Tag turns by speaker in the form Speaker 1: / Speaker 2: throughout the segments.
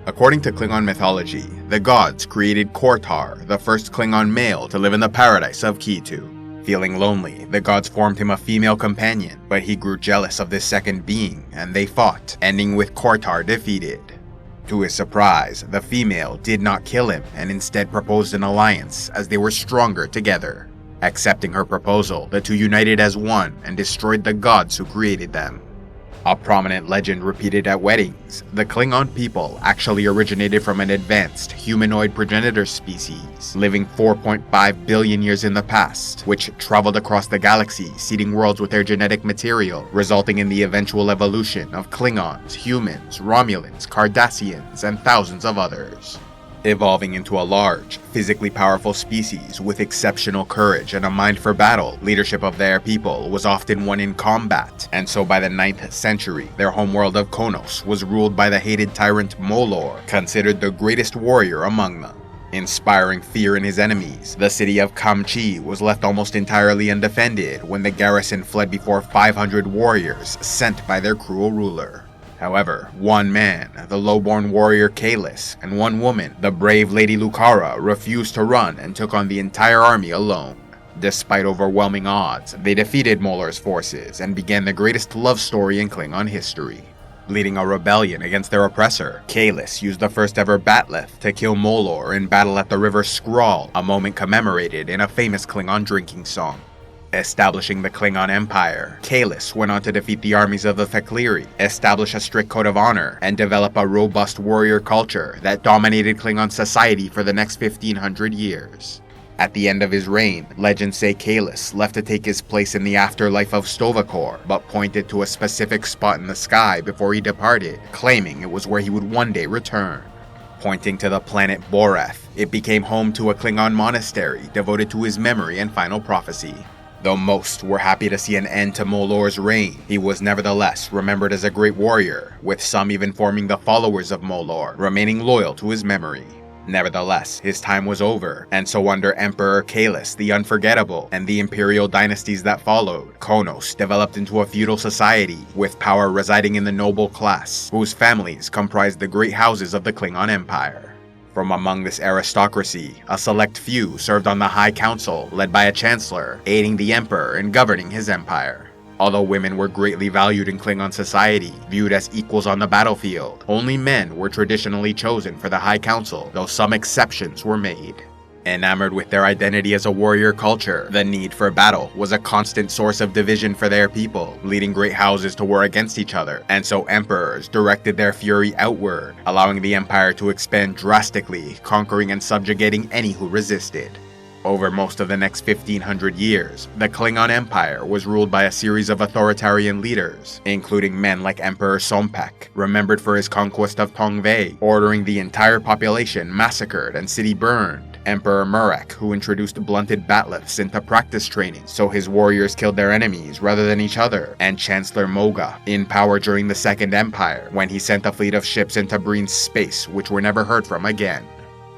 Speaker 1: According to Klingon mythology, the gods created Kortar, the first Klingon male to live in the paradise of qui'tu. Feeling lonely, the gods formed him a female companion, but he grew jealous of this second being, and they fought, ending with Kortar defeated. To his surprise, the female did not kill him and instead proposed an alliance as they were stronger together. Accepting her proposal, the two united as one and destroyed the gods who created them. A prominent legend repeated at weddings, the Klingon people actually originated from an advanced humanoid progenitor species living 4.5 billion years in the past, which traveled across the galaxy, seeding worlds with their genetic material, resulting in the eventual evolution of Klingons, humans, Romulans, Cardassians, and thousands of others. Evolving into a large, physically powerful species with exceptional courage and a mind for battle, leadership of their people was often won in combat, and so by the 9th century, their homeworld of Konos was ruled by the hated tyrant Molor, considered the greatest warrior among them. Inspiring fear in his enemies, the city of Kamchi was left almost entirely undefended when the garrison fled before 500 warriors sent by their cruel ruler. However, one man, the lowborn warrior Kahless, and one woman, the brave Lady Lucara, refused to run and took on the entire army alone. Despite overwhelming odds, they defeated Molor's forces and began the greatest love story in Klingon history. Leading a rebellion against their oppressor, Kahless used the first ever bat'leth to kill Molor in battle at the river Skrull, a moment commemorated in a famous Klingon drinking song. Establishing the Klingon Empire, Kahless went on to defeat the armies of the Thekleri, establish a strict code of honor, and develop a robust warrior culture that dominated Klingon society for the next 1500 years. At the end of his reign, legends say Kahless left to take his place in the afterlife of Sto-vo-kor, but pointed to a specific spot in the sky before he departed, claiming it was where he would one day return. Pointing to the planet Boreth, it became home to a Klingon monastery devoted to his memory and final prophecy. Though most were happy to see an end to Molor's reign, he was nevertheless remembered as a great warrior, with some even forming the followers of Molor, remaining loyal to his memory. Nevertheless, his time was over, and so under Emperor Kahless the Unforgettable and the Imperial dynasties that followed, Konos developed into a feudal society, with power residing in the noble class, whose families comprised the great houses of the Klingon Empire. From among this aristocracy, a select few served on the High Council, led by a chancellor, aiding the emperor in governing his empire. Although women were greatly valued in Klingon society, viewed as equals on the battlefield, only men were traditionally chosen for the High Council, though some exceptions were made. Enamored with their identity as a warrior culture, the need for battle was a constant source of division for their people, leading great houses to war against each other, and so emperors directed their fury outward, allowing the empire to expand drastically, conquering and subjugating any who resisted. Over most of the next 1500 years, the Klingon Empire was ruled by a series of authoritarian leaders, including men like Emperor Sompek, remembered for his conquest of Tongvae, ordering the entire population massacred and city burned, Emperor Murek, who introduced blunted bat'leths into practice training so his warriors killed their enemies rather than each other, and Chancellor Moga, in power during the Second Empire, when he sent a fleet of ships into Breen's space which were never heard from again.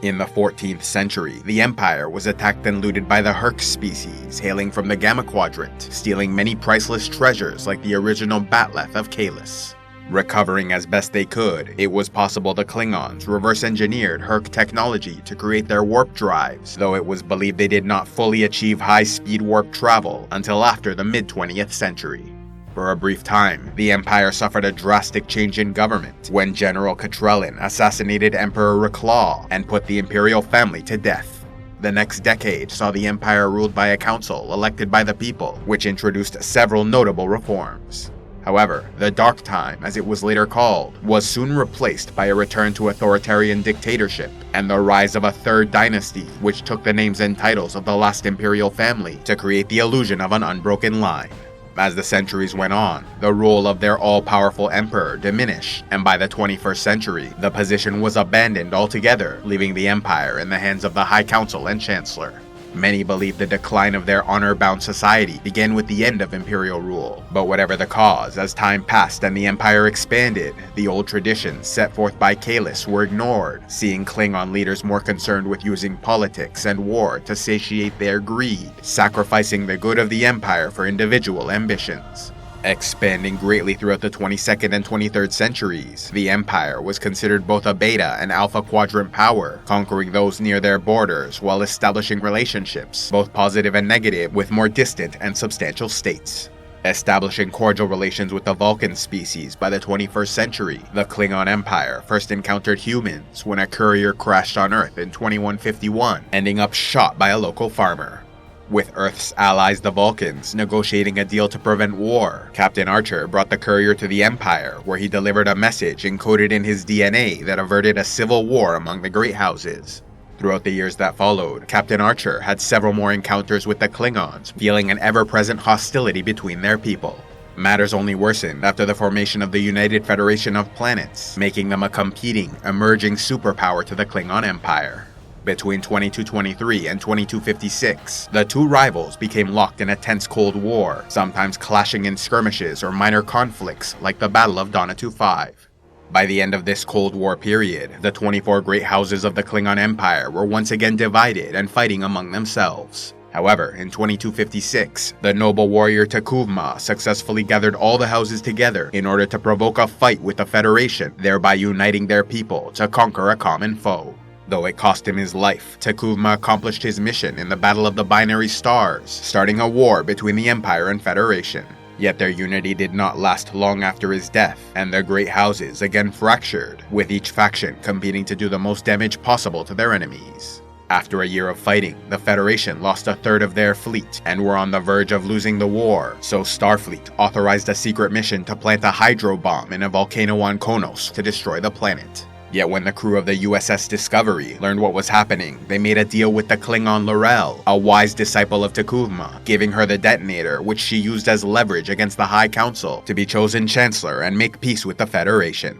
Speaker 1: In the 14th century, the Empire was attacked and looted by the Herc species, hailing from the Gamma Quadrant, stealing many priceless treasures like the original bat'leth of Kahless. Recovering as best they could, it was possible the Klingons reverse-engineered Herc technology to create their warp drives, though it was believed they did not fully achieve high-speed warp travel until after the mid-20th century. For a brief time, the Empire suffered a drastic change in government when General Katrellin assassinated Emperor Raklaw and put the Imperial family to death. The next decade saw the Empire ruled by a council elected by the people, which introduced several notable reforms. However, the Dark Time, as it was later called, was soon replaced by a return to authoritarian dictatorship and the rise of a third dynasty, which took the names and titles of the last imperial family to create the illusion of an unbroken line. As the centuries went on, the role of their all-powerful emperor diminished, and by the 21st century, the position was abandoned altogether, leaving the empire in the hands of the High Council and Chancellor. Many believe the decline of their honor-bound society began with the end of imperial rule, but whatever the cause, as time passed and the empire expanded, the old traditions set forth by Kahless were ignored, seeing Klingon leaders more concerned with using politics and war to satiate their greed, sacrificing the good of the empire for individual ambitions. Expanding greatly throughout the 22nd and 23rd centuries, the Empire was considered both a beta and alpha quadrant power, conquering those near their borders while establishing relationships, both positive and negative, with more distant and substantial states. Establishing cordial relations with the Vulcan species by the 21st century, the Klingon Empire first encountered humans when a courier crashed on Earth in 2151, ending up shot by a local farmer. With Earth's allies the Vulcans negotiating a deal to prevent war, Captain Archer brought the courier to the Empire, where he delivered a message encoded in his DNA that averted a civil war among the Great Houses. Throughout the years that followed, Captain Archer had several more encounters with the Klingons, feeling an ever-present hostility between their people. Matters only worsened after the formation of the United Federation of Planets, making them a competing, emerging superpower to the Klingon Empire. Between 2223 and 2256, the two rivals became locked in a tense Cold War, sometimes clashing in skirmishes or minor conflicts like the Battle of Donatu 5. By the end of this Cold War period, the 24 great houses of the Klingon Empire were once again divided and fighting among themselves. However, in 2256, the noble warrior T'Kuvma successfully gathered all the houses together in order to provoke a fight with the Federation, thereby uniting their people to conquer a common foe. Though it cost him his life, T'Kuvma accomplished his mission in the Battle of the Binary Stars, starting a war between the Empire and Federation. Yet their unity did not last long after his death, and their great houses again fractured, with each faction competing to do the most damage possible to their enemies. After a year of fighting, the Federation lost a third of their fleet and were on the verge of losing the war, so Starfleet authorized a secret mission to plant a hydro bomb in a volcano on Konos to destroy the planet. Yet when the crew of the USS Discovery learned what was happening, they made a deal with the Klingon L'Rell, a wise disciple of T'Kuvma, giving her the detonator, which she used as leverage against the High Council to be chosen Chancellor and make peace with the Federation.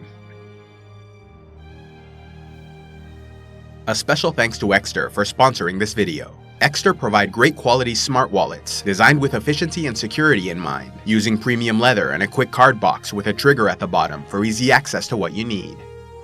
Speaker 1: A special thanks to Ekster for sponsoring this video. Ekster provide great quality smart wallets, designed with efficiency and security in mind, using premium leather and a quick card box with a trigger at the bottom for easy access to what you need.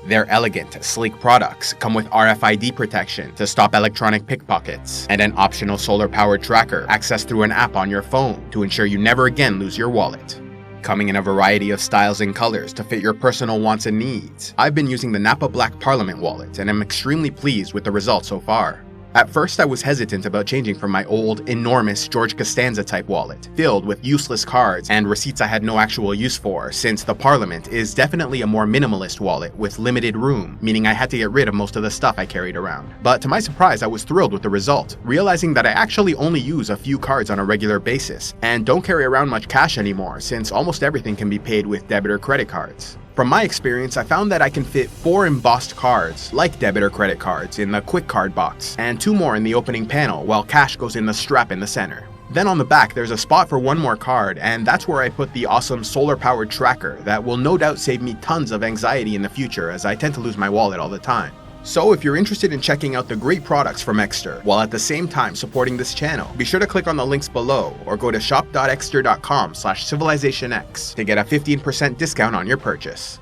Speaker 1: Their elegant, sleek products come with RFID protection to stop electronic pickpockets, and an optional solar-powered tracker accessed through an app on your phone to ensure you never again lose your wallet. Coming in a variety of styles and colors to fit your personal wants and needs, I've been using the Napa Black Parliament wallet and am extremely pleased with the results so far. At first, I was hesitant about changing from my old, enormous George Costanza type wallet, filled with useless cards and receipts I had no actual use for, since the Parliament is definitely a more minimalist wallet with limited room, meaning I had to get rid of most of the stuff I carried around. But to my surprise, I was thrilled with the result, realizing that I actually only use a few cards on a regular basis, and don't carry around much cash anymore, since almost everything can be paid with debit or credit cards. From my experience, I found that I can fit 4 embossed cards, like debit or credit cards, in the quick card box, and 2 more in the opening panel, while cash goes in the strap in the center. Then on the back, there's a spot for 1 more card, and that's where I put the awesome solar-powered tracker that will no doubt save me tons of anxiety in the future, as I tend to lose my wallet all the time. So if you're interested in checking out the great products from Ekster, while at the same time supporting this channel, be sure to click on the links below or go to shop.ekster.com/CivilizationEx to get a 15% discount on your purchase.